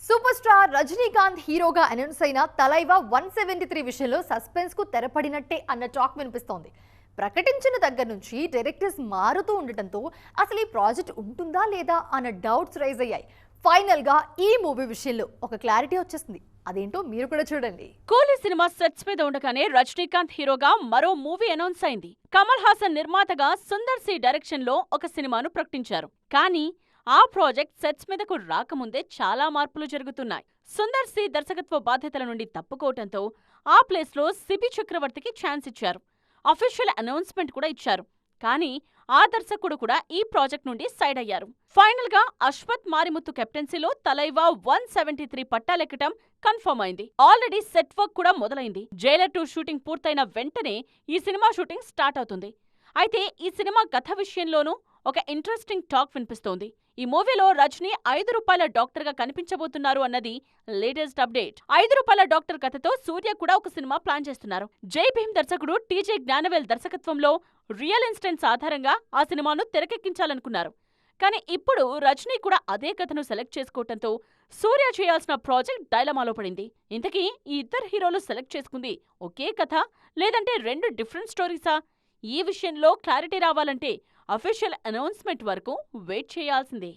Super star Rajinikanth హీరోగా announce అయిన తలైవా 173 విషయంలో సస్పెన్స్ కు తెరపడినట్టే అన్న టాక్ వినిపిస్తోంది. ప్రకటించిన దగ్గర నుంచి డైరెక్టర్స్ మారుతూ ఉండటంతో అసలు ఈ ప్రాజెక్ట్ ఉంటుందా లేదా అన్న డౌట్స్ రైజ్ అయ్యాయి. ఫైనల్ గా ఈ మూవీ విషయంలో ఒక క్లారిటీ వచ్చేసింది. అదేంటో మీరు కూడా చూడండి. కూలీ సినిమా సెట్స్ మీద ఉండగానే రజనీకాంత్ హీరోగా మరో మూవీ అనౌన్స్ అయింది. కమల్ హాసన్ నిర్మాతగా సుందర్ సి డైరెక్షన్ లో ఒక సినిమాను ప్రకటించారు. కానీ ఆ ప్రాజెక్ట్ సెట్స్ మీదకు రాకముందే చాలా మార్పులు జరుగుతున్నాయి. సుందర్ సి దర్శకత్వ బాధ్యతల నుండి తప్పుకోవటంతో ఆ ప్లేస్లో సిబి చక్రవర్తికి ఛాన్స్ ఇచ్చారు. అఫీషియల్ అనౌన్స్మెంట్ కూడా ఇచ్చారు. కానీ ఆ దర్శకుడు కూడా ఈ ప్రాజెక్ట్ నుండి సైడ్ అయ్యారు. ఫైనల్ గా అశ్వత్ మారిముత్తు కెప్టెన్సీలో తలైవా 173 పట్టాలెక్కటం కన్ఫర్మ్ అయింది. ఆల్రెడీ సెట్ వర్క్ కూడా మొదలైంది. జైలర్ 2 షూటింగ్ పూర్తయిన వెంటనే ఈ సినిమా షూటింగ్ స్టార్ట్ అవుతుంది. అయితే ఈ సినిమా కథ విషయంలోనూ ఒక ఇంట్రెస్టింగ్ టాక్ వినిపిస్తోంది. ఈ మూవీలో రజనీ ₹5 డాక్టర్ గా కనిపించబోతున్నారు అన్నది లేటెస్ట్ అప్డేట్. ₹5 డాక్టర్ కథతో సూర్య కూడా ఒక సినిమా ప్లాన్ చేస్తున్నారు. జై భీమ్ దర్శకుడు టీజే జ్ఞానవేల్ దర్శకత్వంలో రియల్ ఇన్సిడెంట్స్ ఆధారంగా ఆ సినిమాను తెరకెక్కించాలనుకున్నారు. కానీ ఇప్పుడు రజనీ కూడా అదే కథను సెలెక్ట్ చేసుకోవటంతో సూర్య చేయాల్సిన ప్రాజెక్ట్ డైలమాలో పడింది. ఇంతకీ ఈ ఇద్దరు హీరోలు సెలెక్ట్ చేసుకుంది ఒకే కథ లేదంటే 2 డిఫరెంట్ స్టోరీసా? ఈ విషయంలో క్లారిటీ రావాలంటే అఫీషియల్ అనౌన్స్మెంట్ వరకు వెయిట్ చేయాల్సిందే.